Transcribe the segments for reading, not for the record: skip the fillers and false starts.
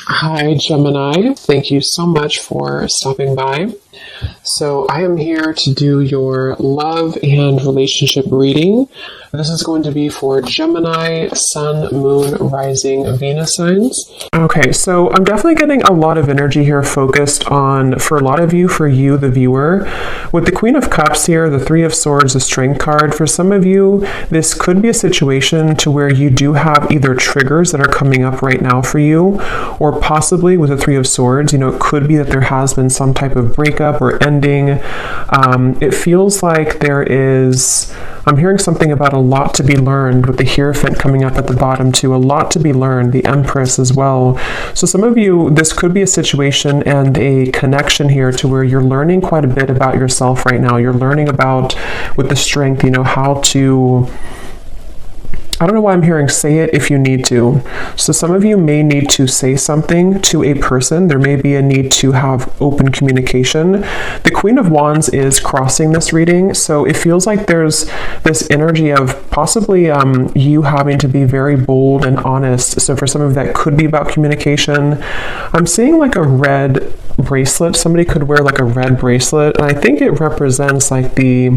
Hi, Gemini. Thank you so much for stopping by. So I am here to do your love and relationship reading. This is going to be for Gemini, Sun, Moon, Rising, Venus signs. Okay, so I'm definitely getting a lot of energy here focused on, for a lot of you, for you, the viewer. With the Queen of Cups here, the Three of Swords, the Strength card, for some of you, this could be a situation to where you do have either triggers that are coming up right now for you, or possibly with the Three of Swords, it could be that there has been some type of breakup or ending. It feels like there is, I'm hearing something about a lot to be learned with the Hierophant coming up at the bottom too, a lot to be learned, the Empress as well. So some of you, this could be a situation and a connection here to where you're learning quite a bit about yourself right now. You're learning about, with the Strength, how to, I don't know why I'm hearing say it if you need to. So some of you may need to say something to a person. There may be a need to have open communication. The Queen of Wands is crossing this reading. So it feels like there's this energy of possibly you having to be very bold and honest. So for some of that could be about communication. I'm seeing like a red bracelet. Somebody could wear like a red bracelet. And I think it represents like the,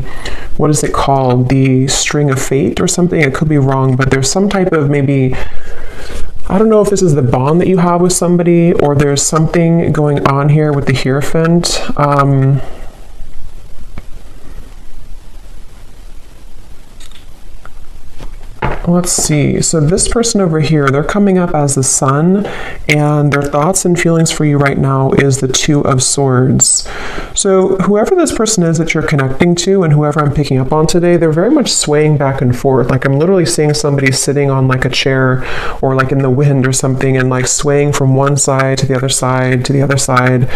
what is it called? The string of fate or something. It could be wrong, but there's some type of maybe, I don't know if this is the bond that you have with somebody, or there's something going on here with the Hierophant. Let's see. So this person over here, they're coming up as the Sun, and their thoughts and feelings for you right now is the Two of Swords. So whoever this person is that you're connecting to, and whoever I'm picking up on today, they're very much swaying back and forth. Like I'm literally seeing somebody sitting on like a chair or like in the wind or something, and like swaying from one side to the other side to the other side.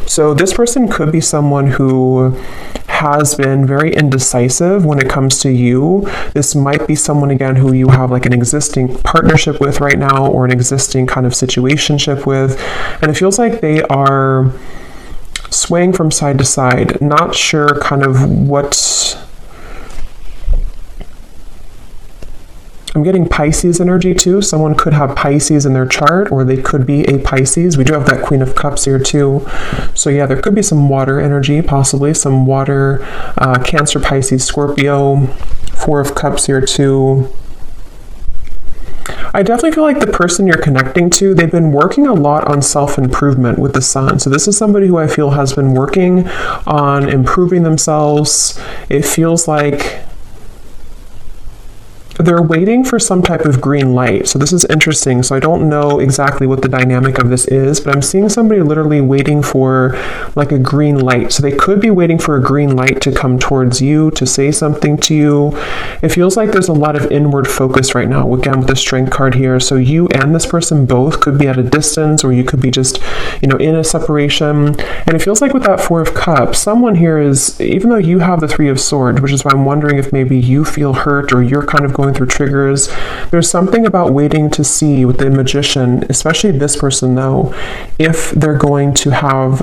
So this person could be someone who has been very indecisive when it comes to you. This might be someone, again, who you have like an existing partnership with right now, or an existing kind of situationship with, and it feels like they are swaying from side to side, not sure kind of what. I'm getting Pisces energy too. Someone could have Pisces in their chart, or they could be a Pisces. We do have that Queen of Cups here too. So yeah, there could be some water energy, possibly some water, Cancer, Pisces, Scorpio, Four of Cups here too. I definitely feel like the person you're connecting to, they've been working a lot on self-improvement with the Sun. So this is somebody who I feel has been working on improving themselves. It feels like they're waiting for some type of green light. So this is interesting. So I don't know exactly what the dynamic of this is, but I'm seeing somebody literally waiting for like a green light. So they could be waiting for a green light to come towards you, to say something to you. It feels like there's a lot of inward focus right now, again, with the Strength card here. So you and this person both could be at a distance, or you could be just, in a separation. And it feels like with that Four of Cups, someone here is, even though you have the Three of Swords, which is why I'm wondering if maybe you feel hurt, or you're kind of going through triggers. There's something about waiting to see with the Magician, especially this person though, if they're going to have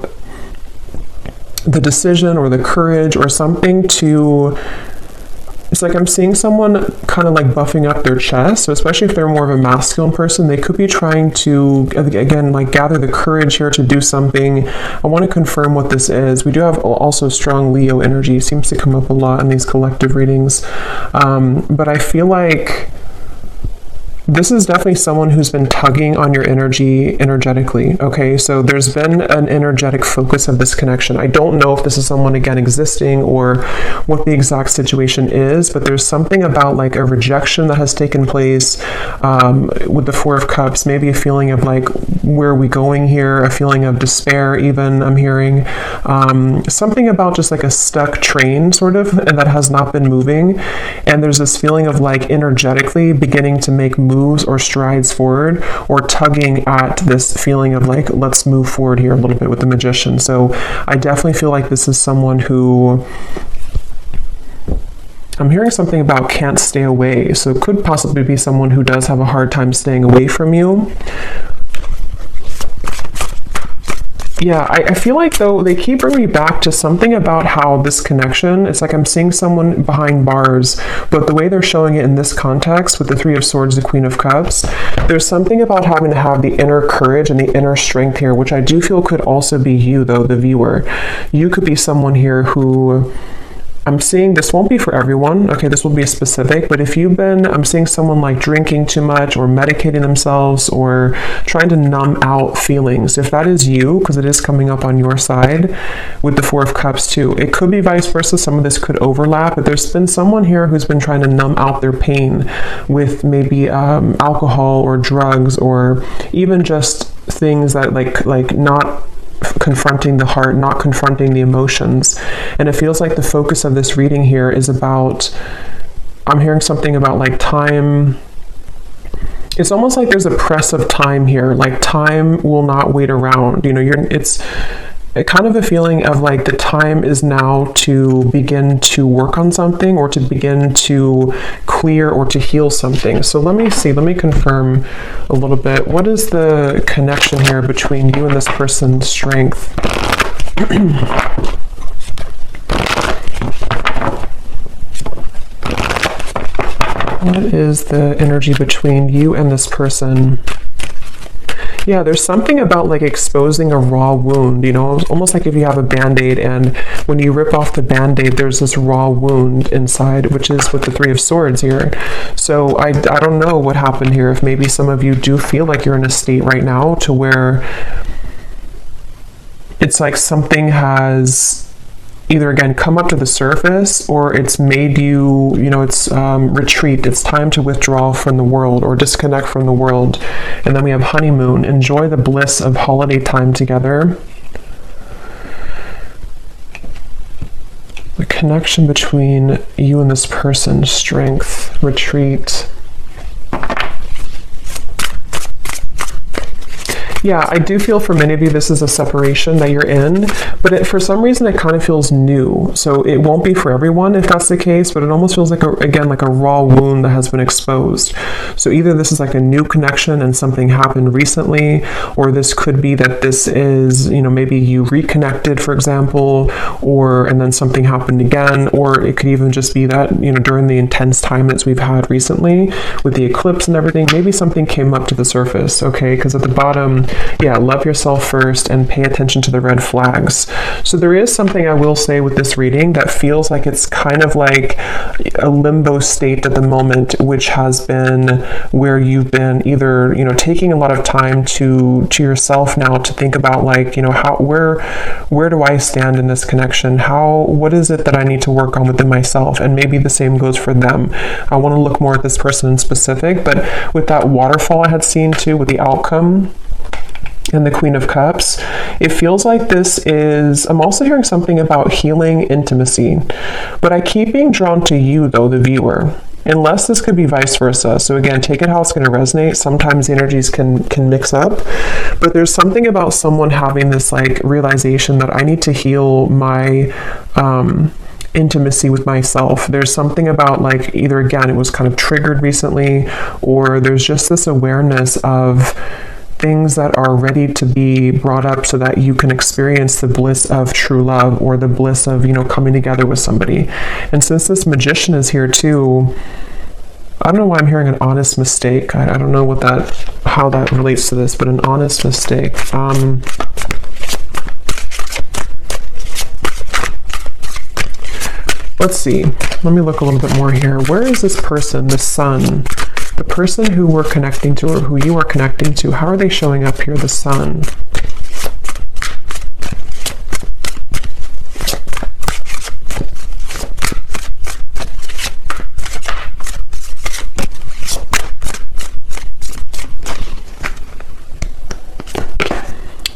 the decision or the courage or something to, it's like I'm seeing someone kind of like buffing up their chest. So especially if they're more of a masculine person, they could be trying to, again, like gather the courage here to do something. I want to confirm what this is. We do have also strong Leo energy. It seems to come up a lot in these collective readings. But I feel like this is definitely someone who's been tugging on your energy energetically, okay? So there's been an energetic focus of this connection. I don't know if this is someone, again, existing or what the exact situation is, but there's something about like a rejection that has taken place with the Four of Cups, maybe a feeling of like, where are we going here? A feeling of despair even, I'm hearing. Something about just like a stuck train sort of, and that has not been moving. And there's this feeling of like energetically beginning to make moves or strides forward, or tugging at this feeling of like, let's move forward here a little bit with the Magician. So I definitely feel like this is someone who, I'm hearing something about can't stay away. So it could possibly be someone who does have a hard time staying away from you. Yeah, I feel like though they keep bringing me back to something about how this connection, it's like I'm seeing someone behind bars, but the way they're showing it in this context with the Three of Swords, the Queen of Cups, there's something about having to have the inner courage and the inner strength here, which I do feel could also be you though, the viewer. You could be someone here who, I'm seeing this won't be for everyone, okay, this will be specific, but if you've been, I'm seeing someone like drinking too much or medicating themselves or trying to numb out feelings. If that is you, because it is coming up on your side with the Four of Cups too, it could be vice versa. Some of this could overlap, but there's been someone here who's been trying to numb out their pain with maybe alcohol or drugs or even just things that like not confronting the heart, not confronting the emotions. And it feels like the focus of this reading here is about, I'm hearing something about like time. It's almost like there's a press of time here, like time will not wait around. You know, it's kind of a feeling of like the time is now to begin to work on something or to begin to clear or to heal something. So let me see, let me confirm a little bit. What is the connection here between you and this person's strength? What is the energy between you and this person? Yeah, there's something about like exposing a raw wound, you know, almost like if you have a Band-Aid and when you rip off the Band-Aid, there's this raw wound inside, which is with the Three of Swords here. So I don't know what happened here. If maybe some of you do feel like you're in a state right now to where it's like something has either again come up to the surface or it's made you, you know, it's retreat. It's time to withdraw from the world or disconnect from the world. And then we have honeymoon. Enjoy the bliss of holiday time together. The connection between you and this person, strength, retreat. Yeah, I do feel for many of you this is a separation that you're in, but for some reason it kind of feels new. So it won't be for everyone if that's the case, but it almost feels like, again, like a raw wound that has been exposed. So either this is like a new connection and something happened recently, or this could be that this is, you know, maybe you reconnected, for example, and then something happened again, or it could even just be that, you know, during the intense time that we've had recently with the eclipse and everything, maybe something came up to the surface, okay? Because at the bottom, yeah, love yourself first and pay attention to the red flags. So there is something I will say with this reading that feels like it's kind of like a limbo state at the moment, which has been where you've been either, you know, taking a lot of time to yourself now to think about like, you know, where do I stand in this connection? What is it that I need to work on within myself? And maybe the same goes for them. I want to look more at this person in specific, but with that waterfall I had seen too, with the outcome and the Queen of Cups, it feels like this is, I'm also hearing something about healing intimacy, but I keep being drawn to you though, the viewer, unless this could be vice versa. So again, take it how it's going to resonate. Sometimes the energies can mix up, but there's something about someone having this like realization that I need to heal my intimacy with myself. There's something about like either again, it was kind of triggered recently, or there's just this awareness of things that are ready to be brought up so that you can experience the bliss of true love or the bliss of, you know, coming together with somebody. And since this Magician is here too, I don't know why I'm hearing an honest mistake. I don't know how that relates to this, but an honest mistake. Let's see. Let me look a little bit more here. Where is this person, the Sun? The person who we're connecting to or who you are connecting to, how are they showing up here, the Sun?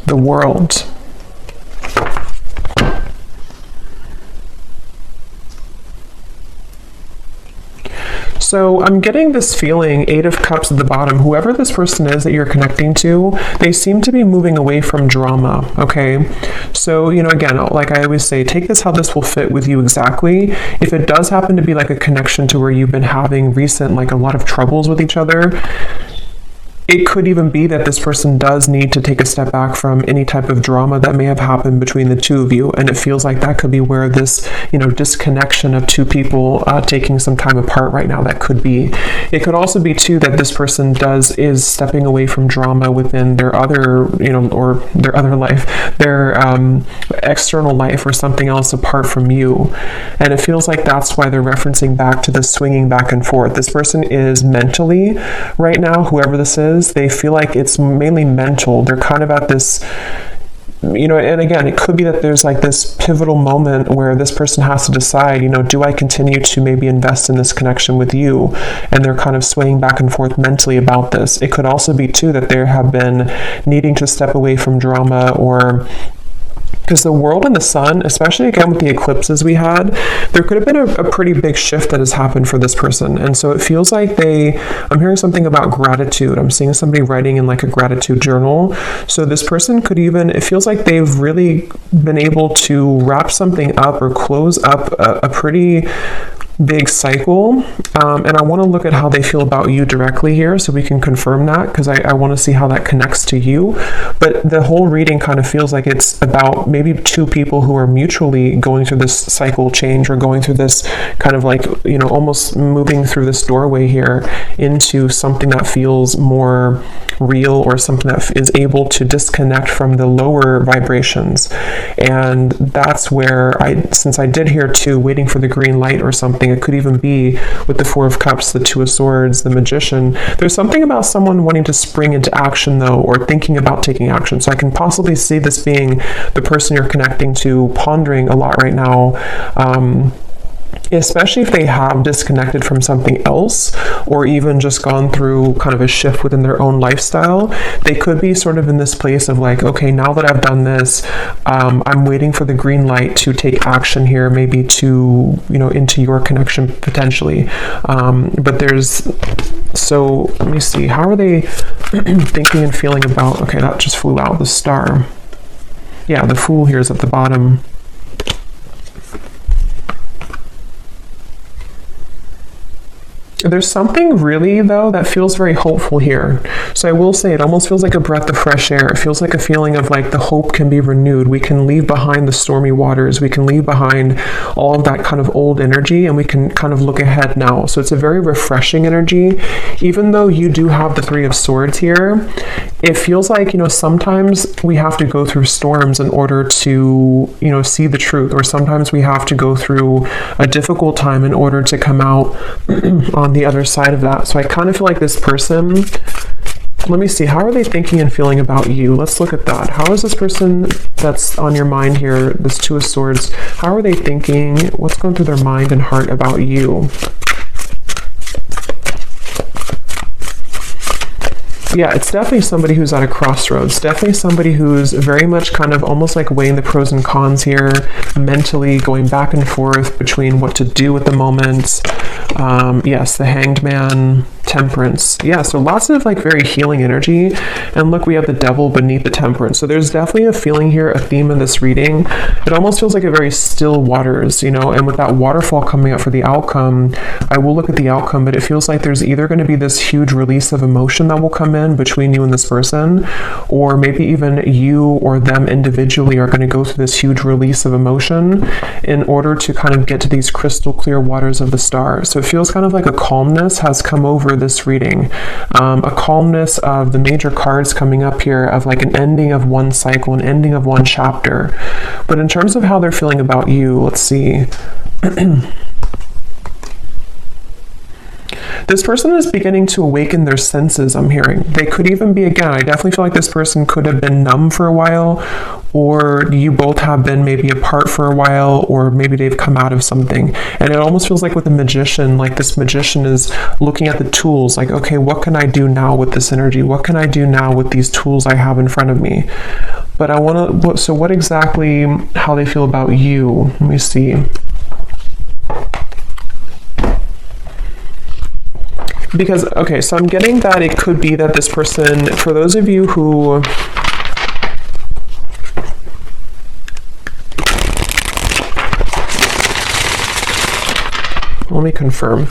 The World. So I'm getting this feeling, Eight of Cups at the bottom, whoever this person is that you're connecting to, they seem to be moving away from drama, okay? So, you know, again, like I always say, take this how this will fit with you exactly. If it does happen to be like a connection to where you've been having recent, like a lot of troubles with each other, it could even be that this person does need to take a step back from any type of drama that may have happened between the two of you. And it feels like that could be where this, disconnection of two people taking some time apart right now, that could be. It could also be too that this person is stepping away from drama within their other, or their other life, their external life or something else apart from you. And it feels like that's why they're referencing back to the swinging back and forth. This person is mentally, right now, whoever this is, they feel like it's mainly mental. They're kind of at this, and again, it could be that there's like this pivotal moment where this person has to decide, do I continue to maybe invest in this connection with you? And they're kind of swaying back and forth mentally about this. It could also be too that they have been needing to step away from drama, or because the world and the sun, especially again with the eclipses we had, there could have been a pretty big shift that has happened for this person. And so it feels like I'm hearing something about gratitude. I'm seeing somebody writing in like a gratitude journal. So this person could it feels like they've really been able to wrap something up or close up a pretty big cycle, and I want to look at how they feel about you directly here so we can confirm that, because I want to see how that connects to you. But the whole reading kind of feels like it's about maybe two people who are mutually going through this cycle change, or going through this kind of like, almost moving through this doorway here into something that feels more real, or something that is able to disconnect from the lower vibrations. And that's where since I did hear too, waiting for the green light or something, it could even be with the Four of Cups, the Two of Swords, the Magician. There's something about someone wanting to spring into action though, or thinking about taking action. So I can possibly see this being the person you're connecting to, pondering a lot right now, especially if they have disconnected from something else, or even just gone through kind of a shift within their own lifestyle. They could be sort of in this place of like, okay, now that I've done this, I'm waiting for the green light to take action here, maybe to, into your connection potentially. So let me see, how are they thinking and feeling about, okay, that just flew out, the Star. Yeah, the Fool here is at the bottom. There's something really, though, that feels very hopeful here. So I will say it almost feels like a breath of fresh air. It feels like a feeling of like the hope can be renewed. We can leave behind the stormy waters. We can leave behind all of that kind of old energy, and we can kind of look ahead now. So it's a very refreshing energy. Even though you do have the Three of Swords here, it feels like, sometimes we have to go through storms in order to, see the truth. Or sometimes we have to go through a difficult time in order to come out on the other side of that. So I kind of feel like this person, let me see, how are they thinking and feeling about you? Let's look at that. How is this person that's on your mind here, this Two of Swords, how are they thinking? What's going through their mind and heart about you? Yeah, it's definitely somebody who's at a crossroads. Definitely somebody who's very much kind of almost like weighing the pros and cons here, mentally going back and forth between what to do at the moment. Yes, the Hanged Man, Temperance. Yeah, so lots of like very healing energy. And look, we have the Devil beneath the Temperance. So there's definitely a feeling here, a theme in this reading. It almost feels like a very still waters, and with that waterfall coming up for the outcome, I will look at the outcome, but it feels like there's either going to be this huge release of emotion that will come in between you and this person, or maybe even you or them individually are going to go through this huge release of emotion in order to kind of get to these crystal clear waters of the Star. So it feels kind of like a calmness has come over this reading, a calmness of the major cards coming up here, of like an ending of one cycle, an ending of one chapter. But in terms of how they're feeling about you, let's see. This person is beginning to awaken their senses, I'm hearing. They could even be, again, I definitely feel like this person could have been numb for a while, or you both have been maybe apart for a while, or maybe they've come out of something. And it almost feels like with the Magician, like this Magician is looking at the tools, like, okay, what can I do now with this energy? What can I do now with these tools I have in front of me? But I want to, so what exactly, how they feel about you? Let me see. Because, okay, so I'm getting that it could be that this person, for those of you who, let me confirm.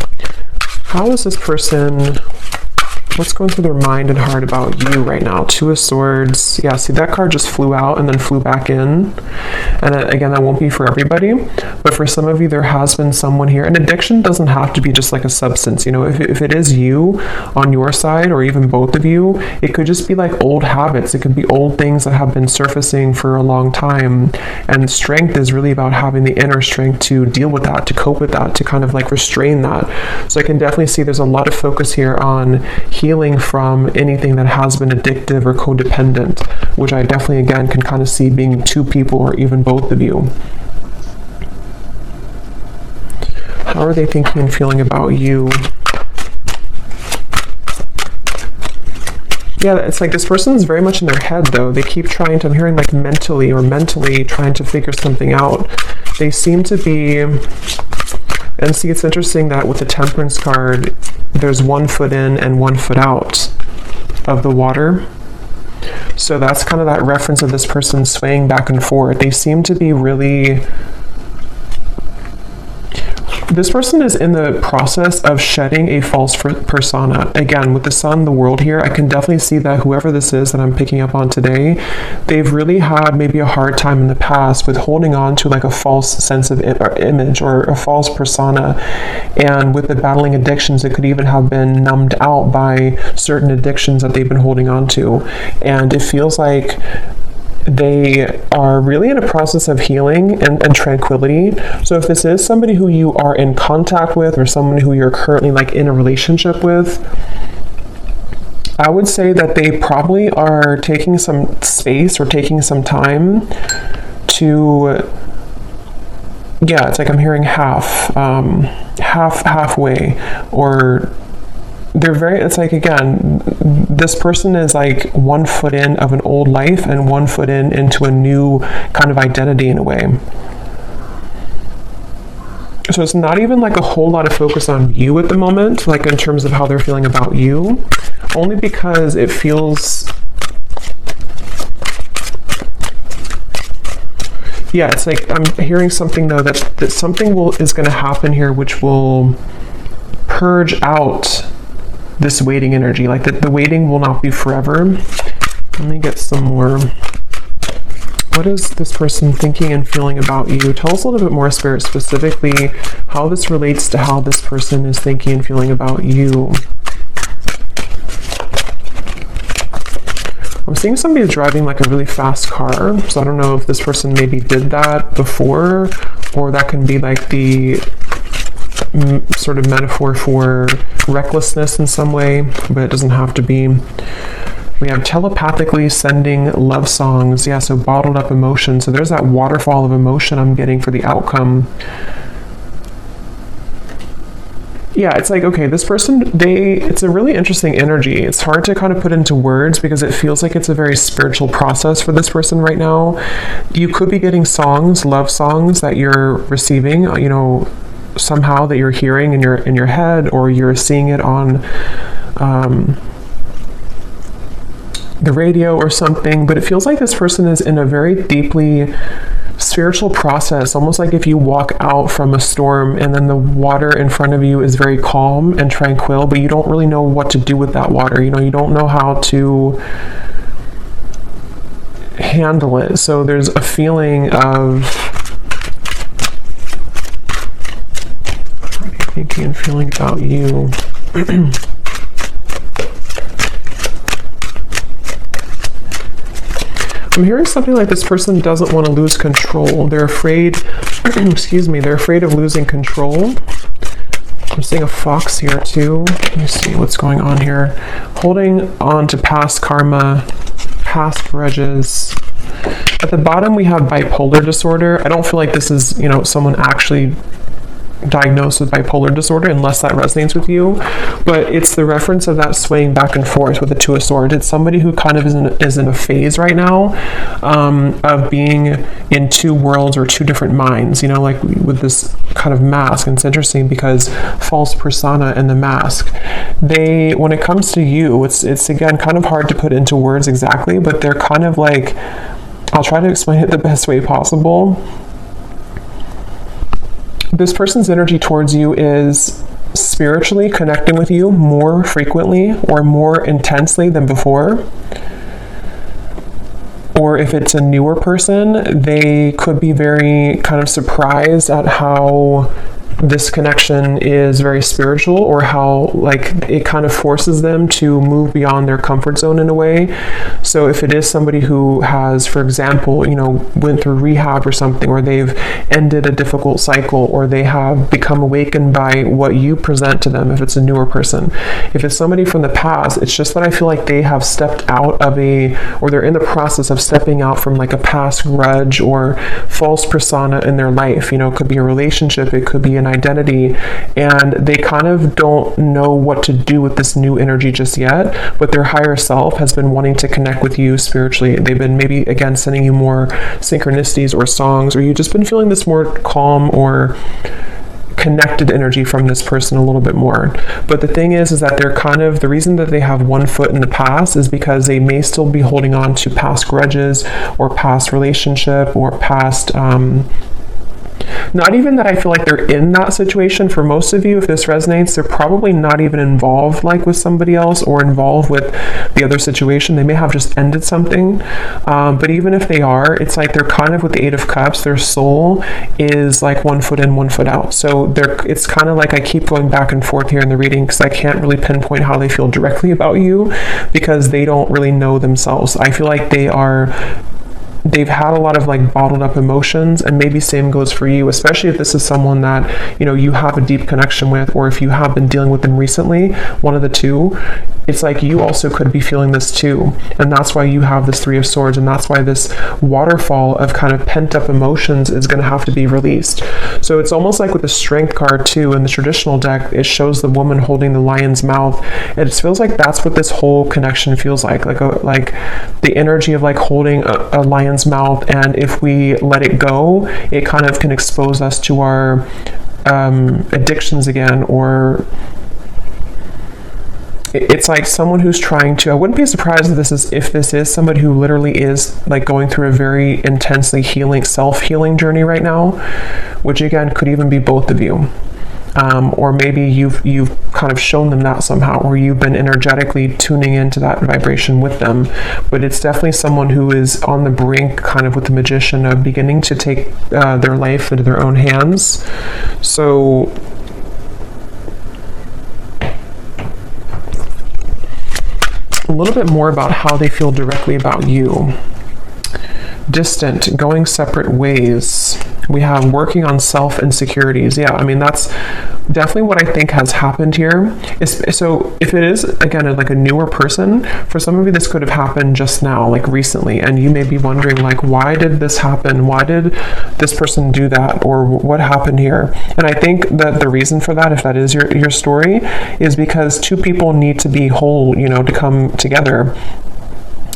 How is this person, What's going through their mind and heart about you right now? Two of Swords. Yeah, see, that card just flew out and then flew back in. And again, that won't be for everybody, but for some of you, there has been someone here. And addiction doesn't have to be just like a substance. You know, if it is you on your side, or even both of you, it could just be like old habits. It could be old things that have been surfacing for a long time. And strength is really about having the inner strength to deal with that, to cope with that, to kind of like restrain that. So I can definitely see there's a lot of focus here on healing from anything that has been addictive or codependent, which I definitely, again, can kind of see being two people or even both of you. How are they thinking and feeling about you? Yeah, it's like this person is very much in their head, though. They keep trying to, I'm hearing like mentally trying to figure something out. They seem to be, and see, it's interesting that with the Temperance card, there's 1 foot in and 1 foot out of the water. So that's kind of that reference of this person swaying back and forth. They seem to be really... This person is in the process of shedding a false persona. Again, with the Sun, the world here, I can definitely see that whoever this is that I'm picking up on today, they've really had maybe a hard time in the past with holding on to like a false sense of image or a false persona. And with the battling addictions, it could even have been numbed out by certain addictions that they've been holding on to. And it feels like they are really in a process of healing and tranquility. So if this is somebody who you are in contact with, or someone who you're currently like in a relationship with, I would say that they probably are taking some space or taking some time to, yeah, it's like I'm hearing halfway, or they're very, it's like, again, this person is like 1 foot in of an old life and 1 foot into a new kind of identity in a way. So it's not even like a whole lot of focus on you at the moment, like in terms of how they're feeling about you, only because it feels, yeah, it's like I'm hearing something though that something is going to happen here which will purge out this waiting energy, like that the waiting will not be forever. Let me get some more. What is this person thinking and feeling about you? Tell us a little bit more, Spirit, specifically how this relates to how this person is thinking and feeling about you. I'm seeing somebody driving like a really fast car, so I don't know if this person maybe did that before, or that can be like the sort of metaphor for recklessness in some way, but it doesn't have to be. We have telepathically sending love songs. Yeah, so bottled up emotion. So there's that waterfall of emotion I'm getting for the outcome. Yeah, it's like, okay, this person, it's a really interesting energy. It's hard to kind of put into words because it feels like it's a very spiritual process for this person right now. You could be getting songs, love songs that you're receiving, you know, somehow that you're hearing in your head, or you're seeing it on the radio or something. But it feels like this person is in a very deeply spiritual process, almost like if you walk out from a storm and then the water in front of you is very calm and tranquil, but you don't really know what to do with that water. You know, you don't know how to handle it. So there's a feeling of thinking and feeling about you. I'm hearing something like this person doesn't want to lose control. They're afraid, excuse me, they're afraid of losing control. I'm seeing a fox here too. Let me see what's going on here. Holding on to past karma, past grudges. At the bottom we have bipolar disorder. I don't feel like this is, you know, someone actually diagnosed with bipolar disorder, unless that resonates with you, but it's the reference of that swaying back and forth with the Two of Swords. It's somebody who kind of is in a phase right now of being in two worlds or two different minds, you know, like with this kind of mask. And it's interesting because false persona and the mask, when it comes to you, it's again kind of hard to put into words exactly, but they're kind of like, I'll try to explain it the best way possible. This person's energy towards you is spiritually connecting with you more frequently or more intensely than before. Or if it's a newer person, they could be very kind of surprised at how this connection is very spiritual, or how like it kind of forces them to move beyond their comfort zone in a way. So if it is somebody who has, for example, you know, went through rehab or something, or they've ended a difficult cycle, or they have become awakened by what you present to them, if it's a newer person. If it's somebody from the past, it's just that I feel like they have stepped out of or they're in the process of stepping out from like a past grudge or false persona in their life. You know, it could be a relationship, it could be an identity, and they kind of don't know what to do with this new energy just yet, but their higher self has been wanting to connect with you spiritually. They've been maybe, again, sending you more synchronicities or songs, or you've just been feeling this more calm or connected energy from this person a little bit more. But the thing is that they're kind of, the reason that they have one foot in the past is because they may still be holding on to past grudges or past relationship or past not even that I feel like they're in that situation. For most of you, if this resonates, they're probably not even involved like with somebody else or involved with the other situation. They may have just ended something. But even if they are, it's like they're kind of with the Eight of Cups, their soul is like one foot in, one foot out. So it's kind of like I keep going back and forth here in the reading because I can't really pinpoint how they feel directly about you because they don't really know themselves. I feel like they've had a lot of like bottled up emotions, and maybe same goes for you, especially if this is someone that, you know, you have a deep connection with, or if you have been dealing with them recently, one of the two. It's like you also could be feeling this too, and that's why you have this Three of Swords, and that's why this waterfall of kind of pent up emotions is going to have to be released. So it's almost like with the Strength card too in the traditional deck, it shows the woman holding the lion's mouth, and it feels like that's what this whole connection feels like the energy of like holding a lion's mouth, and if we let it go, it kind of can expose us to our addictions again, or it's like someone who's trying to, I wouldn't be surprised if this is somebody who literally is like going through a very intensely self-healing journey right now, which again could even be both of you. Or maybe you've kind of shown them that somehow, or you've been energetically tuning into that vibration with them. But it's definitely someone who is on the brink, kind of with the Magician, of beginning to take their life into their own hands. So a little bit more about how they feel directly about you. Distant, going separate ways. We have working on self-insecurities. Yeah, I mean, that's definitely what I think has happened here. So if it is, again, like a newer person, for some of you, this could have happened just now, like recently, and you may be wondering, like, why did this happen? Why did this person do that? Or what happened here? And I think that the reason for that, if that is your story, is because two people need to be whole, you know, to come together.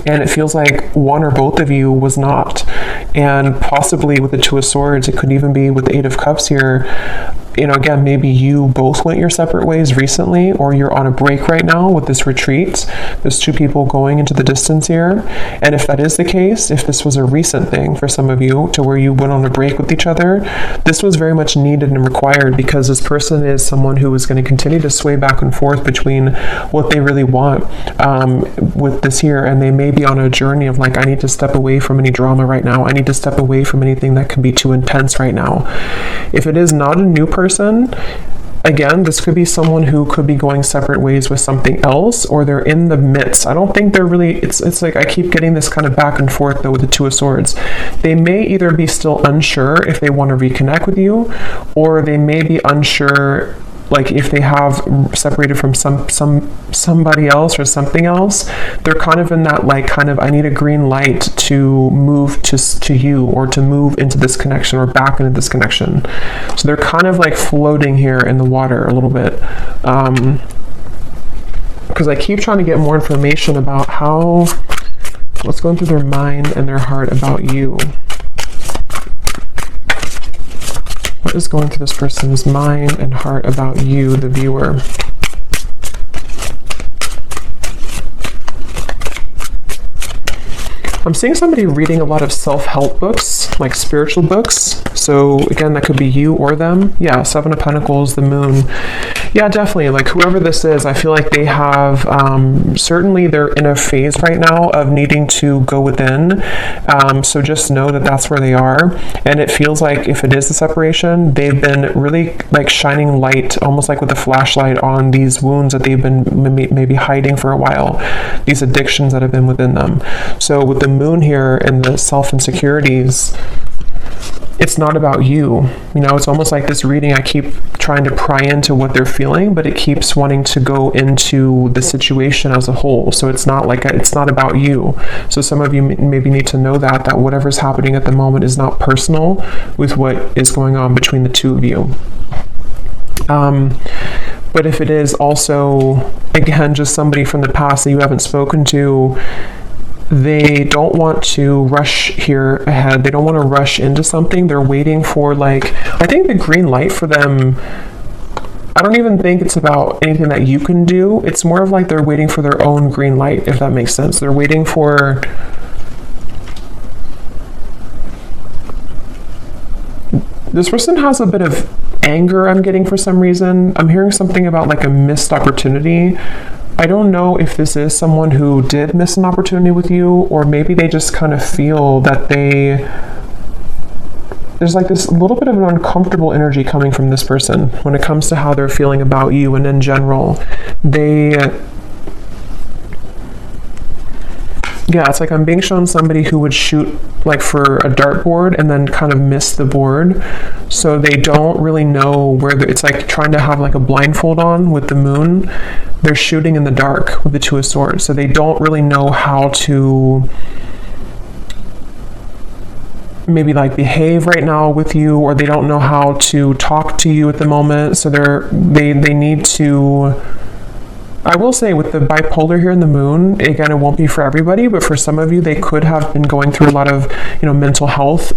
And it feels like one or both of you was not. And possibly with the Two of Swords, it could even be with the Eight of Cups here. You know, again, maybe you both went your separate ways recently, or you're on a break right now with this retreat. There's two people going into the distance here. And if that is the case, if this was a recent thing for some of you to where you went on a break with each other, this was very much needed and required, because this person is someone who is going to continue to sway back and forth between what they really want with this here. And they may be on a journey of like, I need to step away from any drama right now. I need to step away from anything that can be too intense right now. If it is not a new person, again, this could be someone who could be going separate ways with something else, or they're in the midst. I don't think they're really, it's like I keep getting this kind of back and forth though with the Two of Swords. They may either be still unsure if they want to reconnect with you, or they may be unsure like if they have separated from somebody else or something else. They're kind of in that like kind of, I need a green light to move to you, or to move into this connection, or back into this connection. So they're kind of like floating here in the water a little bit, because I keep trying to get more information about what's going through their mind and their heart about you. What is going through this person's mind and heart about you, the viewer? I'm seeing somebody reading a lot of self-help books, like spiritual books. So again, that could be you or them. Yeah, Seven of Pentacles, the Moon. Yeah, definitely. Like whoever this is, I feel like they have, certainly they're in a phase right now of needing to go within. So just know that that's where they are. And it feels like if it is the separation, they've been really like shining light, almost like with a flashlight on these wounds that they've been maybe hiding for a while, these addictions that have been within them. So with the moon here and the self-insecurities, it's not about you. You know, it's almost like this reading, I keep trying to pry into what they're feeling, but it keeps wanting to go into the situation as a whole. So it's not like, it's not about you. So some of you maybe need to know that whatever's happening at the moment is not personal with what is going on between the two of you. But if it is also, again, just somebody from the past that you haven't spoken to, they don't want to rush here ahead. They don't want to rush into something. They're waiting for, like, I think the green light for them, I don't even think it's about anything that you can do. It's more of like they're waiting for their own green light, if that makes sense. They're waiting for, this person has a bit of anger, I'm getting, for some reason. I'm hearing something about like a missed opportunity. I don't know if this is someone who did miss an opportunity with you, or maybe they just kind of feel that there's like this little bit of an uncomfortable energy coming from this person when it comes to how they're feeling about you. And in general, yeah, it's like I'm being shown somebody who would shoot like for a dartboard and then kind of miss the board. So they don't really know where it's like trying to have like a blindfold on with the moon. They're shooting in the dark with the Two of Swords. So they don't really know how to maybe like behave right now with you, or they don't know how to talk to you at the moment. So they need to, I will say with the bipolar here in the moon, again, it won't be for everybody, but for some of you, they could have been going through a lot of, mental health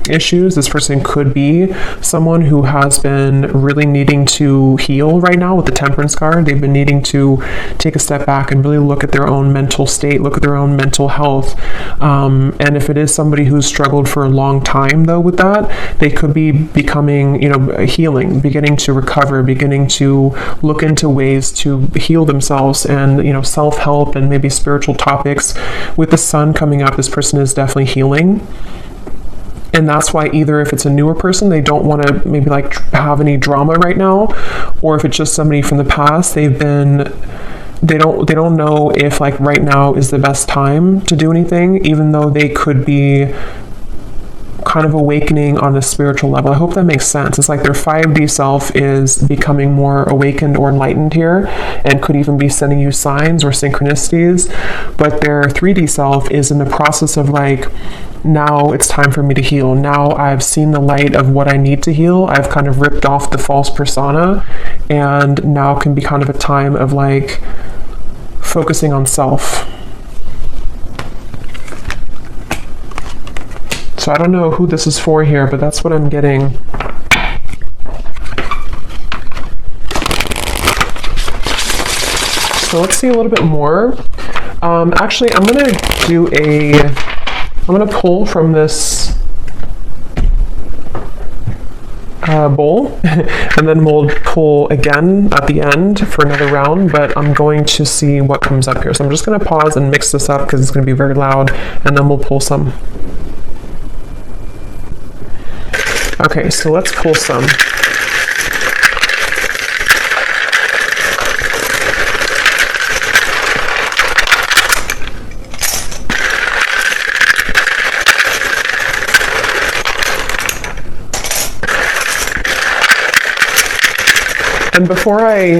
issues. This person could be someone who has been really needing to heal right now with the Temperance card. They've been needing to take a step back and really look at their own mental state, look at their own mental health. And if it is somebody who's struggled for a long time, though, with that, they could be becoming, healing, beginning to recover, beginning to look into ways to heal themselves, and self-help and maybe spiritual topics. With the sun coming up, this person is definitely healing. And that's why either if it's a newer person, they don't want to maybe like have any drama right now, or if it's just somebody from the past, they don't know if like right now is the best time to do anything, even though they could be kind of awakening on a spiritual level. I hope that makes sense. It's like their 5D self is becoming more awakened or enlightened here, and could even be sending you signs or synchronicities, but their 3D self is in the process of like, now it's time for me to heal. Now I've seen the light of what I need to heal. I've kind of ripped off the false persona, and now can be kind of a time of like focusing on self. So I don't know who this is for here, but that's what I'm getting. So let's see a little bit more. Actually, I'm gonna pull from this bowl, and then we'll pull again at the end for another round, but I'm going to see what comes up here. So I'm just gonna pause and mix this up because it's gonna be very loud, and then we'll pull some. Okay, so let's pull some. And before I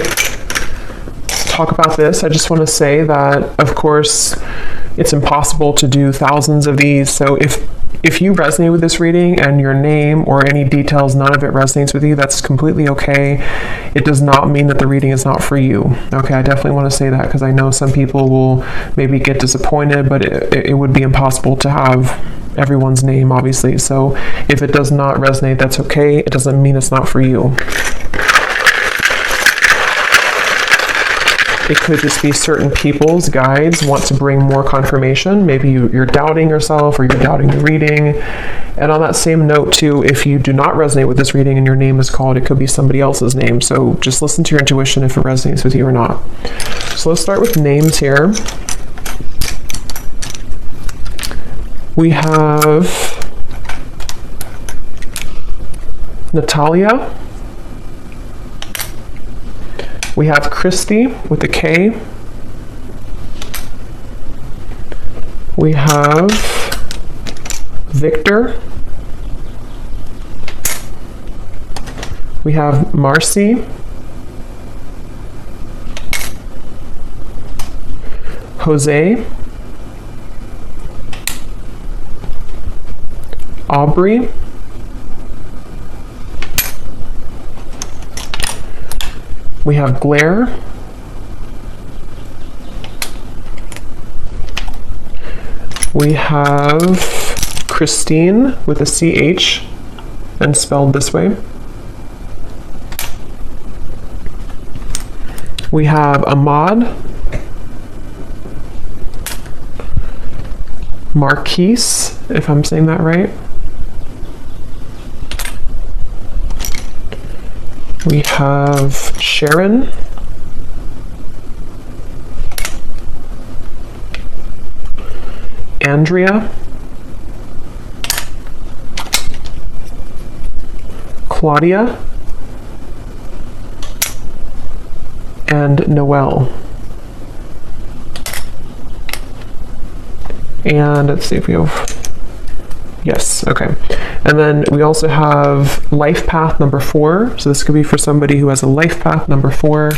talk about this, I just want to say that, of course, it's impossible to do thousands of these. So if you resonate with this reading and your name or any details, none of it resonates with you, that's completely okay. It does not mean that the reading is not for you. Okay, I definitely want to say that because I know some people will maybe get disappointed, but it would be impossible to have everyone's name, obviously. So if it does not resonate, that's okay. It doesn't mean it's not for you. It could just be certain people's guides want to bring more confirmation. Maybe you're doubting yourself or you're doubting the reading. And on that same note too, if you do not resonate with this reading and your name is called, it could be somebody else's name. So just listen to your intuition if it resonates with you or not. So let's start with names here. We have Natalia. We have Christy with a K. We have Victor. We have Marcy. Jose. Aubrey. We have Blair. We have Christine with a CH and spelled this way. We have Ahmad. Marquise, if I'm saying that right. We have Sharon. Andrea. Claudia. And Noelle. And let's see if we have, yes, okay. And then we also have life path number 4. So this could be for somebody who has a life path number 4.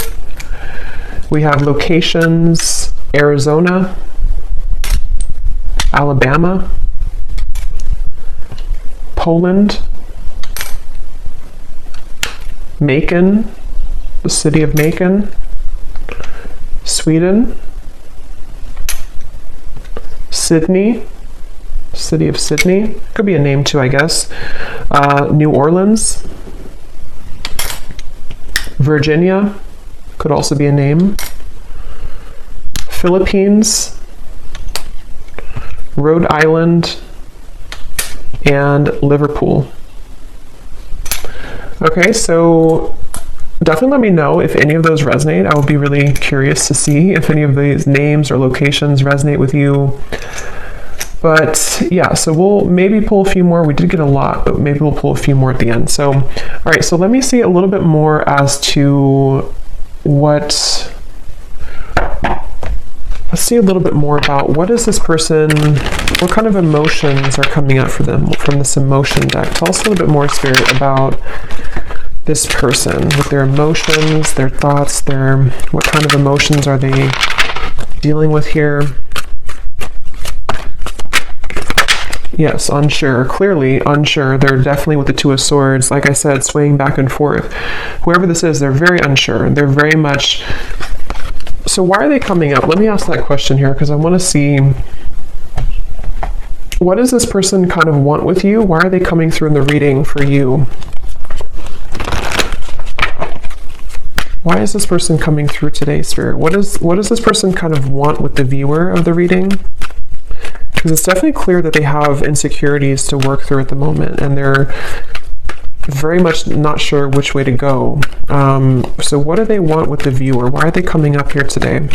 We have locations, Arizona, Alabama, Poland, Macon, the city of Macon, Sweden, Sydney, city of Sydney, could be a name too, I guess. New Orleans, Virginia, could also be a name. Philippines, Rhode Island, and Liverpool. Okay, so definitely let me know if any of those resonate. I would be really curious to see if any of these names or locations resonate with you. But yeah, so we'll maybe pull a few more. We did get a lot, but maybe we'll pull a few more at the end. So, all right, so let me see a little bit more as to let's see a little bit more about what is this person, what kind of emotions are coming up for them from this emotion deck. Tell us a little bit more, Spirit, about this person with their emotions, their thoughts, what kind of emotions are they dealing with here? Yes, unsure. Clearly unsure. They're definitely with the Two of Swords. Like I said, swaying back and forth. Whoever this is, they're very unsure. They're very much... So why are they coming up? Let me ask that question here because I want to see... What does this person kind of want with you? Why are they coming through in the reading for you? Why is this person coming through today, Spirit? What does this person kind of want with the viewer of the reading? Because it's definitely clear that they have insecurities to work through at the moment, and they're very much not sure which way to go. So what do they want with the viewer? Why are they coming up here today?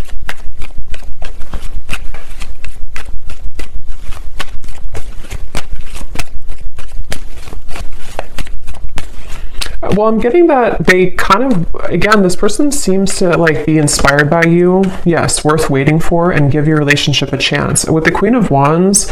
Well, I'm getting that they kind of, again, this person seems to like be inspired by you. Yes, worth waiting for, and give your relationship a chance. With the Queen of Wands,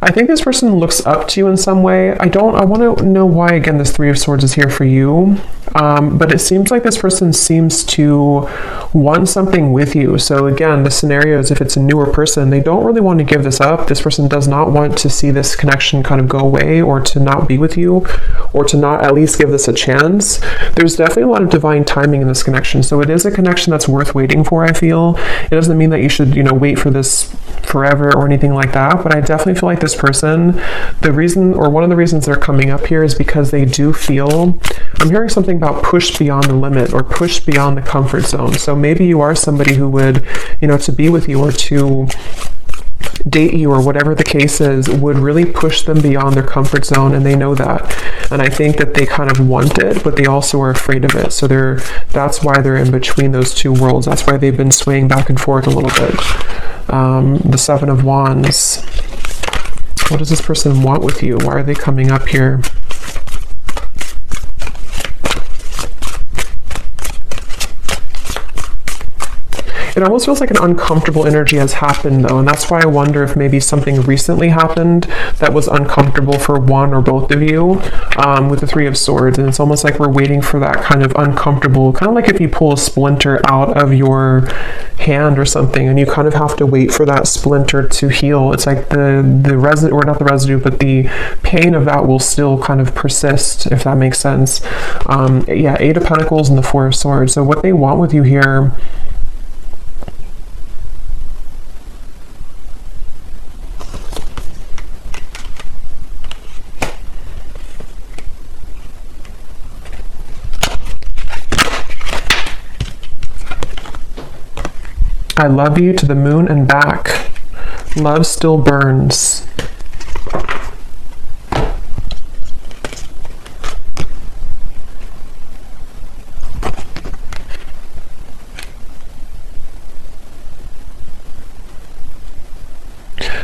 I think this person looks up to you in some way. I want to know why, again, this Three of Swords is here for you. But it seems like this person seems to want something with you. So again, the scenario is if it's a newer person, they don't really want to give this up. This person does not want to see this connection kind of go away, or to not be with you, or to not at least give this a chance. There's definitely a lot of divine timing in this connection. So it is a connection that's worth waiting for, I feel. It doesn't mean that you should, wait for forever or anything like that, but I definitely feel like this person, the reason, or one of the reasons they're coming up here is because they do feel, I'm hearing something about push beyond the limit or push beyond the comfort zone. So maybe you are somebody who would, to be with you or to date you or whatever the case is would really push them beyond their comfort zone, and they know that. And I think that they kind of want it, but they also are afraid of it. So that's why they're in between those two worlds. That's why they've been swaying back and forth a little bit. The Seven of Wands. What does this person want with you? Why are they coming up here? It almost feels like an uncomfortable energy has happened, though, and that's why I wonder if maybe something recently happened that was uncomfortable for one or both of you with the Three of Swords. And it's almost like we're waiting for that kind of uncomfortable, kind of like if you pull a splinter out of your hand or something, and you kind of have to wait for that splinter to heal. It's like the residue, or not the residue, but the pain of that will still kind of persist, if that makes sense. Yeah, Eight of Pentacles and the Four of Swords. So what they want with you here, I love you to the moon and back. Love still burns.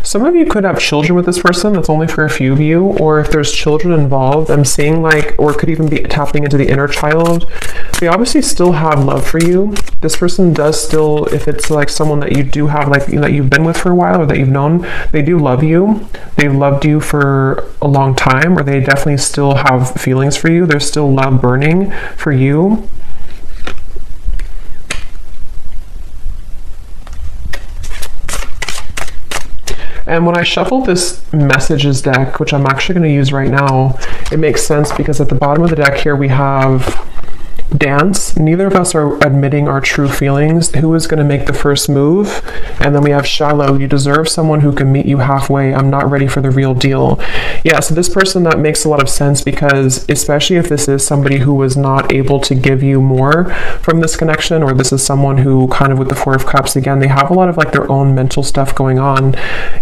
Some of you could have children with this person. That's only for a few of you. Or if there's children involved, I'm seeing like, or it could even be tapping into the inner child. They obviously still have love for you. This person does still, if it's like someone that you do have, like that you've been with for a while or that you've known, they do love you. They've loved you for a long time, or they definitely still have feelings for you. There's still love burning for you. And when I shuffle this messages deck, which I'm actually going to use right now, it makes sense because at the bottom of the deck here we have dance. Neither of us are admitting our true feelings. Who is going to make the first move? And then we have shallow. You deserve someone who can meet you halfway. I'm not ready for the real deal. Yeah, so this person, that makes a lot of sense because especially if this is somebody who was not able to give you more from this connection, or this is someone who kind of with the Four of Cups, again, they have a lot of like their own mental stuff going on,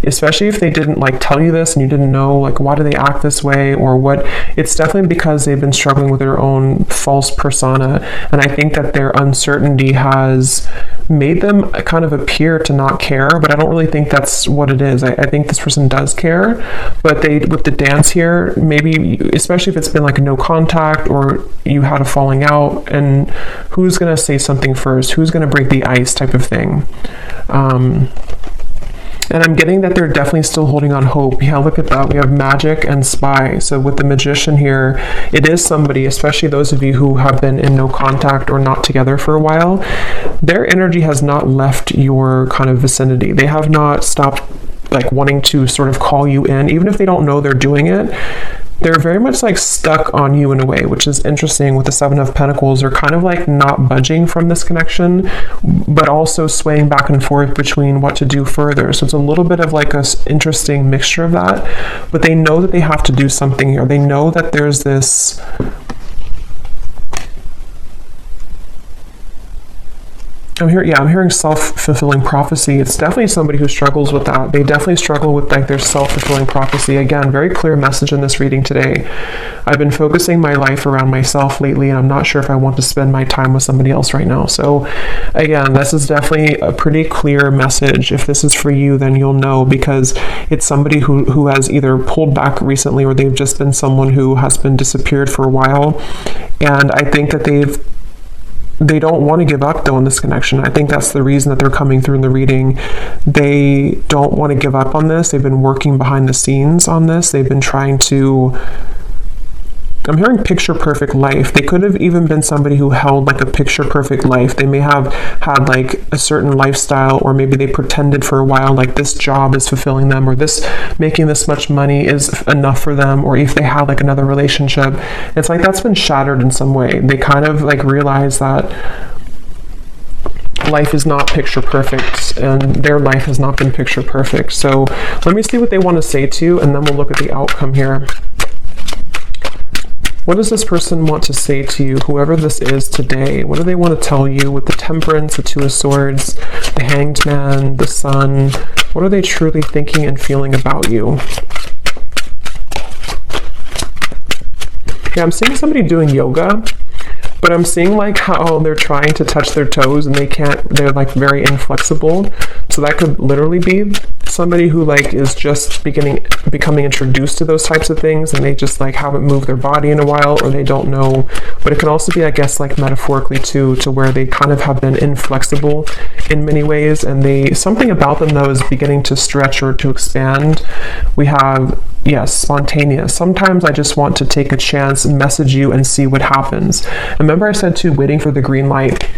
especially if they didn't like tell you this and you didn't know like why do they act this way or what. It's definitely because they've been struggling with their own false persona. And I think that their uncertainty has made them kind of appear to not care, but I don't really think that's what it is. I think this person does care, but they, with the dance here, maybe, especially if it's been like a no contact or you had a falling out, and who's going to say something first? Who's going to break the ice type of thing? And I'm getting that they're definitely still holding on hope. Yeah, look at that. We have Magic and Spy. So with the Magician here, it is somebody, especially those of you who have been in no contact or not together for a while, their energy has not left your kind of vicinity. They have not stopped like wanting to sort of call you in, even if they don't know they're doing it. They're very much like stuck on you in a way, which is interesting with the Seven of Pentacles. They're kind of like not budging from this connection, but also swaying back and forth between what to do further. So it's a little bit of like a interesting mixture of that, but they know that they have to do something here. They know that there's this I'm hearing self-fulfilling prophecy. It's definitely somebody who struggles with that. They definitely struggle with like their self-fulfilling prophecy. Again, very clear message in this reading today. I've been focusing my life around myself lately, and I'm not sure if I want to spend my time with somebody else right now. So again, this is definitely a pretty clear message. If this is for you, then you'll know, because it's somebody who has either pulled back recently, or they've just been someone who has been disappeared for a while. And I think that they don't want to give up though in this connection. I think that's the reason that they're coming through in the reading. They don't want to give up on this. They've been working behind the scenes on this. They've been trying to, I'm hearing picture perfect life. They could have even been somebody who held like a picture perfect life. They may have had like a certain lifestyle, or maybe they pretended for a while like this job is fulfilling them, or this making this much money is enough for them, or if they had like another relationship. It's like that's been shattered in some way. They kind of like realize that life is not picture perfect, and their life has not been picture perfect. So let me see what they want to say to you, and then we'll look at the outcome here. What does this person want to say to you, whoever this is today? What do they want to tell you with the Temperance, the Two of Swords, the Hanged Man, the Sun? What are they truly thinking and feeling about you? Yeah, I'm seeing somebody doing yoga, but I'm seeing like how they're trying to touch their toes and they can't, they're like very inflexible. So that could literally be somebody who like is just becoming introduced to those types of things, and they just like haven't moved their body in a while, or they don't know. But it could also be, I guess, like metaphorically too, to where they kind of have been inflexible in many ways, and something about them though is beginning to stretch or to expand. We have, yes, spontaneous. Sometimes I just want to take a chance and message you and see what happens. Remember I said too, waiting for the green light.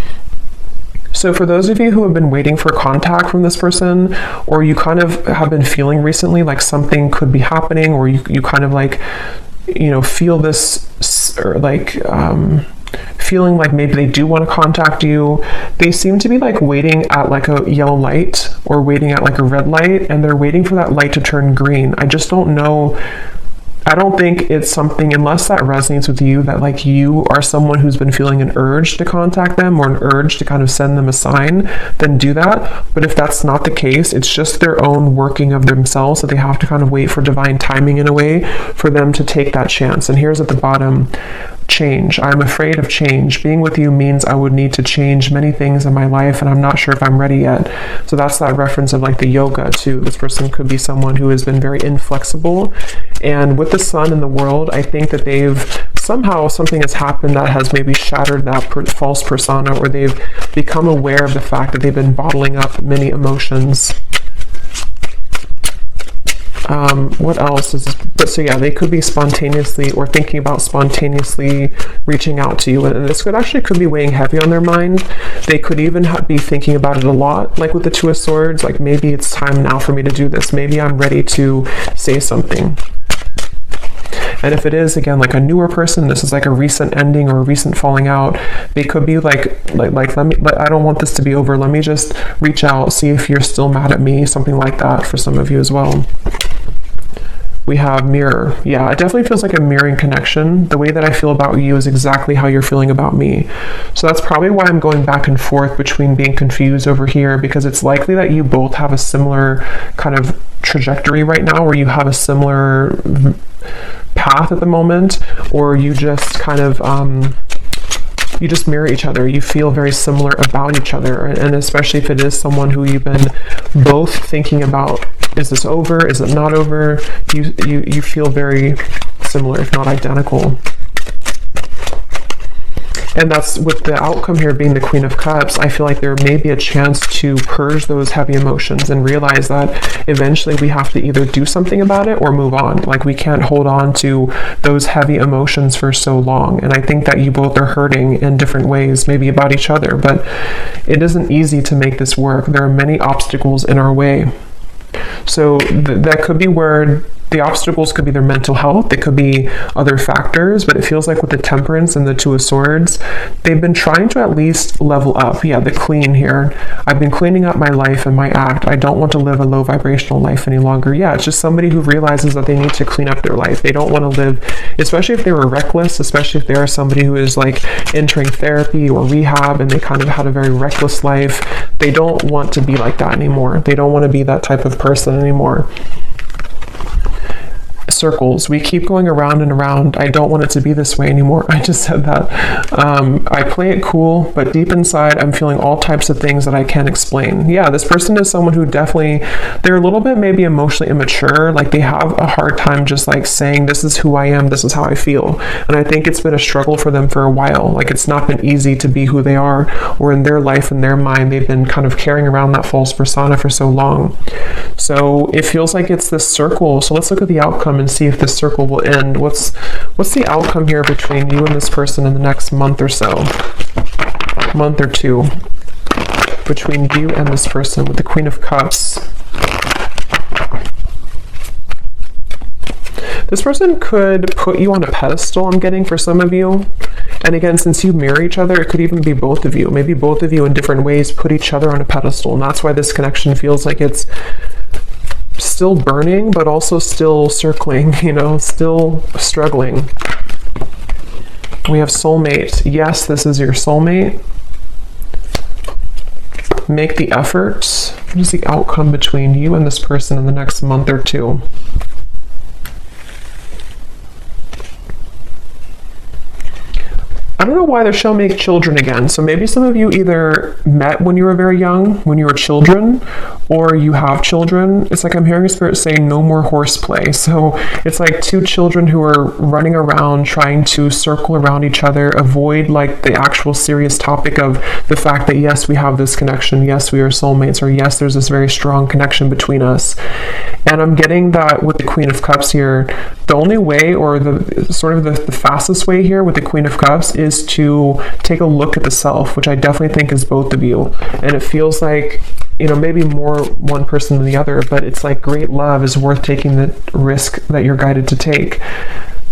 So for those of you who have been waiting for contact from this person, or you kind of have been feeling recently like something could be happening, or you kind of like, you know, feel this, or like feeling like maybe they do want to contact you, they seem to be like waiting at like a yellow light or waiting at like a red light, and they're waiting for that light to turn green. I just don't know. I don't think it's something, unless that resonates with you, that like you are someone who's been feeling an urge to contact them or an urge to kind of send them a sign, then do that. But if that's not the case, it's just their own working of themselves, that they have to kind of wait for divine timing in a way for them to take that chance. And here's at the bottom, change. I'm afraid of change. Being with you means I would need to change many things in my life, and I'm not sure if I'm ready yet. So that's that reference of like the yoga too. This person could be someone who has been very inflexible, and with the Sun in the world, I think that somehow something has happened that has maybe shattered that false persona, or they've become aware of the fact that they've been bottling up many emotions. What else is this? But so yeah, they could be spontaneously or thinking about spontaneously reaching out to you, and this could be weighing heavy on their mind. They could even be thinking about it a lot, like with the Two of Swords, like maybe it's time now for me to do this. Maybe I'm ready to say something. And if it is, again, like a newer person, this is like a recent ending or a recent falling out, they could be like I don't want this to be over. Let me just reach out, see if you're still mad at me, something like that for some of you as well. We have mirror. Yeah, it definitely feels like a mirroring connection. The way that I feel about you is exactly how you're feeling about me. So that's probably why I'm going back and forth between being confused over here, because it's likely that you both have a similar kind of trajectory right now, where you have a similar path at the moment, or you just kind of you just mirror each other. You feel very similar about each other, and especially if it is someone who you've been both thinking about, is this over, is it not over, you feel very similar, if not identical. And that's with the outcome here being the Queen of Cups. I feel like there may be a chance to purge those heavy emotions and realize that eventually we have to either do something about it or move on. Like, we can't hold on to those heavy emotions for so long. And I think that you both are hurting in different ways, maybe about each other, but it isn't easy to make this work. There are many obstacles in our way. So that could be where the obstacles could be their mental health. They could be other factors, but it feels like with the Temperance and the Two of Swords, they've been trying to at least level up. Yeah, the clean here. I've been cleaning up my life and my act. I don't want to live a low vibrational life any longer. Yeah, it's just somebody who realizes that they need to clean up their life. They don't want to live, especially if they were reckless, especially if they are somebody who is like entering therapy or rehab and they kind of had a very reckless life. They don't want to be like that anymore. They don't want to be that type of person anymore. Circles. We keep going around and around. I don't want it to be this way anymore. I just said that. I play it cool, but deep inside, I'm feeling all types of things that I can't explain. Yeah, this person is someone who definitely, they're a little bit maybe emotionally immature. Like, they have a hard time just like saying, this is who I am, this is how I feel. And I think it's been a struggle for them for a while. Like, it's not been easy to be who they are, or in their life, in their mind, they've been kind of carrying around that false persona for so long. So it feels like it's this circle. So let's look at the outcome and see if this circle will end. What's the outcome here between you and this person in the next month or so? Month or two. Between you and this person with the Queen of Cups. This person could put you on a pedestal, I'm getting, for some of you. And again, since you mirror each other, it could even be both of you. Maybe both of you in different ways put each other on a pedestal. And that's why this connection feels like it's still burning, but also still circling, you know, still struggling. We have soulmate. Yes, this is your soulmate. Make the effort. What is the outcome between you and this person in the next month or two? I don't know why they're shall make children again. So maybe some of you either met when you were very young, when you were children, or you have children. It's like I'm hearing a spirit say no more horseplay. So it's like two children who are running around trying to circle around each other, avoid like the actual serious topic of the fact that yes, we have this connection, yes, we are soulmates, or yes, there's this very strong connection between us. And I'm getting that with the Queen of Cups here, the only way, or the sort of the fastest way here with the Queen of Cups is to take a look at the self, which I definitely think is both of you. And it feels like, you know, maybe more one person than the other, but it's like great love is worth taking the risk that you're guided to take.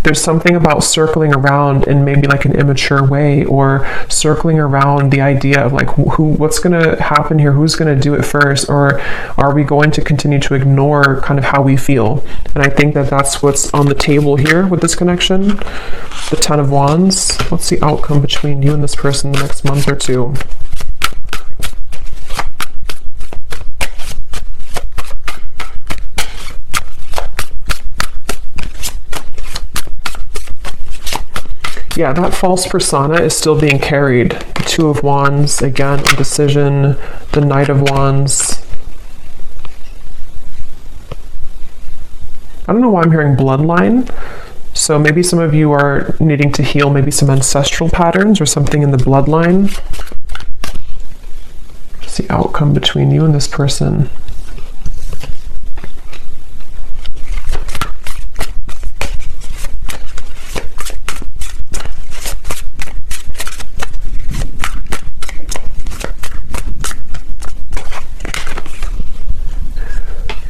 There's something about circling around in maybe like an immature way, or circling around the idea of like what's going to happen here, who's going to do it first, or are we going to continue to ignore kind of how we feel? And I think that that's what's on the table here with this connection. The Ten of Wands. What's the outcome between you and this person the next month or two? Yeah, that false persona is still being carried. The Two of Wands, again, indecision, the Knight of Wands. I don't know why I'm hearing bloodline. So maybe some of you are needing to heal maybe some ancestral patterns or something in the bloodline. What's the outcome between you and this person?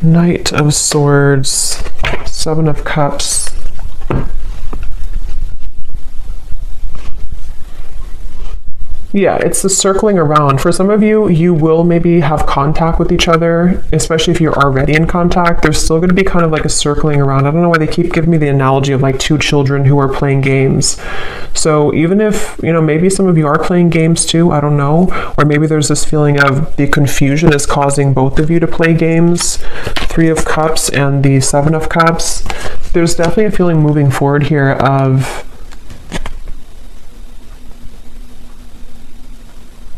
Knight of Swords, Seven of Cups. Yeah, it's the circling around. For some of you, you will maybe have contact with each other, especially if you're already in contact. There's still going to be kind of like a circling around. I don't know why they keep giving me the analogy of like two children who are playing games. So even if, you know, maybe some of you are playing games too, I don't know. Or maybe there's this feeling of the confusion is causing both of you to play games. Three of Cups and the Seven of Cups. There's definitely a feeling moving forward here of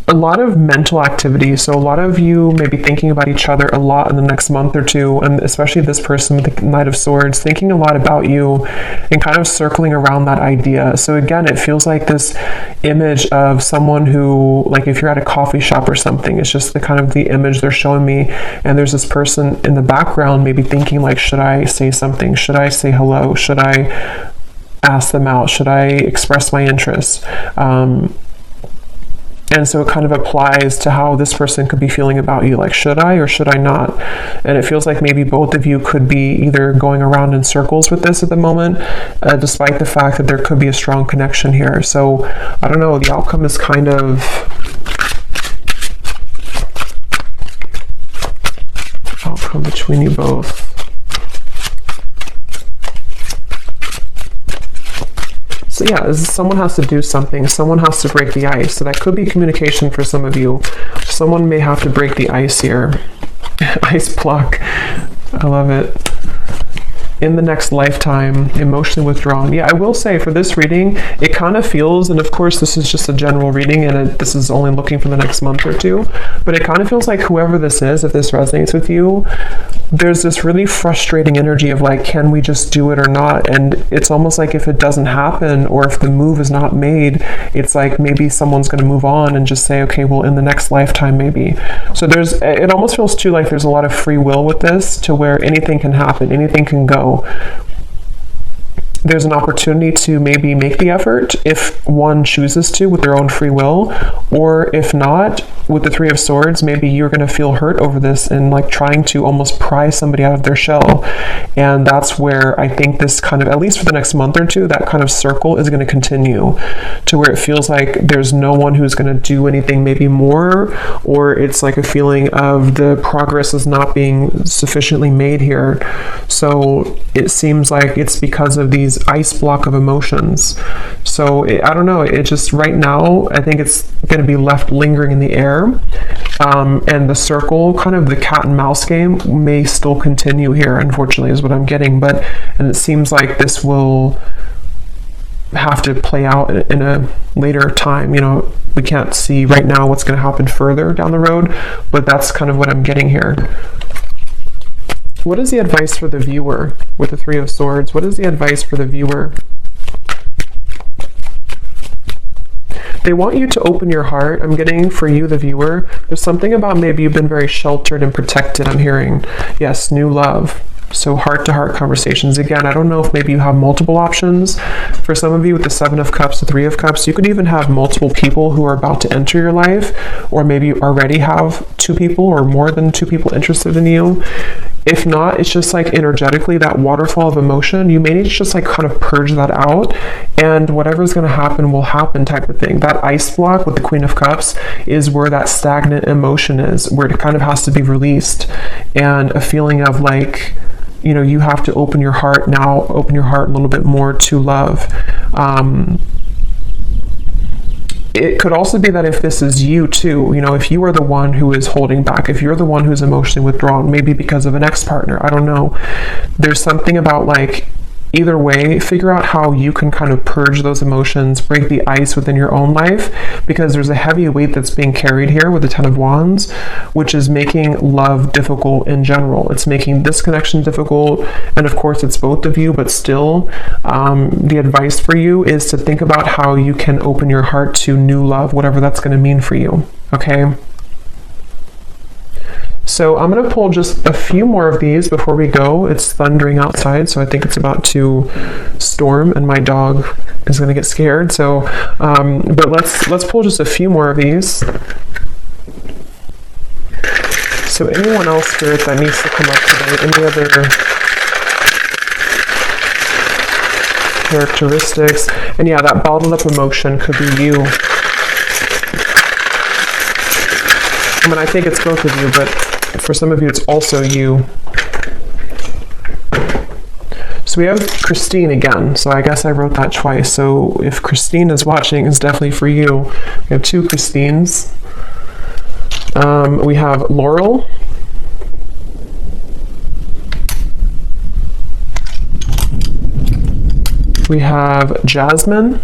a lot of mental activity. So a lot of you may be thinking about each other a lot in the next month or two, and especially this person with the Knight of Swords, thinking a lot about you and kind of circling around that idea. So again, it feels like this image of someone who, like if you're at a coffee shop or something, it's just the kind of the image they're showing me, and there's this person in the background maybe thinking like, should I say something? Should I say hello? Should I ask them out? Should I express my interest? And so it kind of applies to how this person could be feeling about you, like, should I or should I not? And it feels like maybe both of you could be either going around in circles with this at the moment, despite the fact that there could be a strong connection here. So I don't know, the outcome is kind of outcome between you both. So yeah, someone has to do something. Someone has to break the ice. So that could be communication for some of you. Someone may have to break the ice here. Ice block. I love it. In the next lifetime, emotionally withdrawn. Yeah, I will say for this reading, it kind of feels, and of course this is just a general reading and this is only looking for the next month or two, but it kind of feels like whoever this is, if this resonates with you, there's this really frustrating energy of like, can we just do it or not? And it's almost like if it doesn't happen, or if the move is not made, it's like maybe someone's going to move on and just say, okay, well, in the next lifetime maybe. So it almost feels too like there's a lot of free will with this, to where anything can happen, anything can go. there's an opportunity to maybe make the effort if one chooses to with their own free will, or if not, with the Three of Swords, maybe you're going to feel hurt over this and like trying to almost pry somebody out of their shell. And that's where I think this kind of, at least for the next month or two, that kind of circle is going to continue, to where it feels like there's no one who's going to do anything maybe more, or it's like a feeling of the progress is not being sufficiently made here. So it seems like it's because of these ice block of emotions. So I don't know, it just right now I think it's going to be left lingering in the air, and the circle, kind of the cat and mouse game, may still continue here, unfortunately, is what I'm getting. And it seems like this will have to play out in a later time. We can't see right now what's going to happen further down the road, but that's kind of what I'm getting here. What is the advice for the viewer with the Three of Swords? What is the advice for the viewer? They want you to open your heart. I'm getting for you, the viewer. There's something about maybe you've been very sheltered and protected, I'm hearing. Yes, new love. So heart-to-heart conversations. Again, I don't know if maybe you have multiple options. For some of you with the Seven of Cups, the Three of Cups, you could even have multiple people who are about to enter your life, or maybe you already have two people or more than two people interested in you. If not, it's just like energetically that waterfall of emotion. You may need to just like kind of purge that out, and whatever's going to happen will happen type of thing. That ice block with the Queen of Cups is where that stagnant emotion is, where it kind of has to be released, and a feeling of like, you have to open your heart now, open your heart a little bit more to love. It could also be that if this is you too, if you are the one who is holding back, if you're the one who's emotionally withdrawn, maybe because of an ex-partner, I don't know. There's something about like, either way, figure out how you can kind of purge those emotions, break the ice within your own life, because there's a heavy weight that's being carried here with the Ten of Wands, which is making love difficult in general. It's making this connection difficult, and of course it's both of you, but still, the advice for you is to think about how you can open your heart to new love, whatever that's going to mean for you, okay? So I'm going to pull just a few more of these before we go. It's thundering outside, so I think it's about to storm, and my dog is going to get scared. So, but let's pull just a few more of these. So anyone else, Spirit, that needs to come up today? Any other characteristics? And yeah, that bottled up emotion could be you. I mean, I think it's both of you, but for some of you, it's also you. So we have Christine again. So I guess I wrote that twice. So if Christine is watching, it's definitely for you. We have two Christines. We have Laurel. We have Jasmine.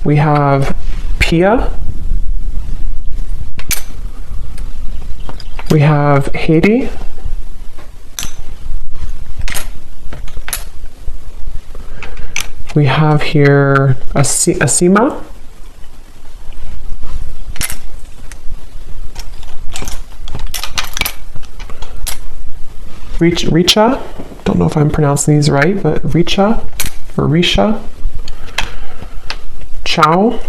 We have Pia. We have Haiti. We have here Asima. Richa. Don't know if I'm pronouncing these right, but Richa or Risha. Chow.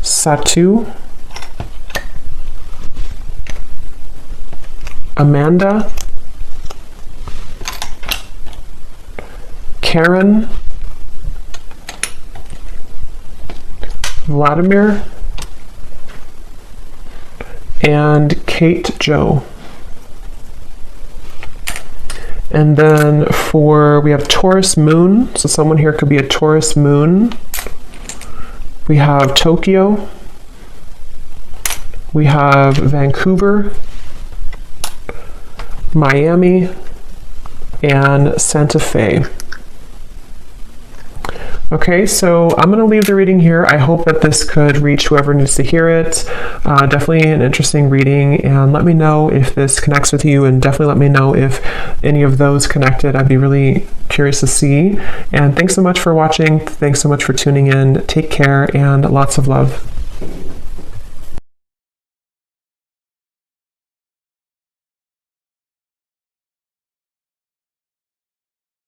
Satu. Amanda. Karen. Vladimir. And Kate Joe. And then we have Taurus Moon. So someone here could be a Taurus Moon. We have Tokyo. We have Vancouver, Miami, and Santa Fe. Okay, so I'm going to leave the reading here. I hope that this could reach whoever needs to hear it. Definitely an interesting reading, and let me know if this connects with you, and definitely let me know if any of those connected. I'd be really curious to see. And thanks so much for watching. Thanks so much for tuning in. Take care, and lots of love.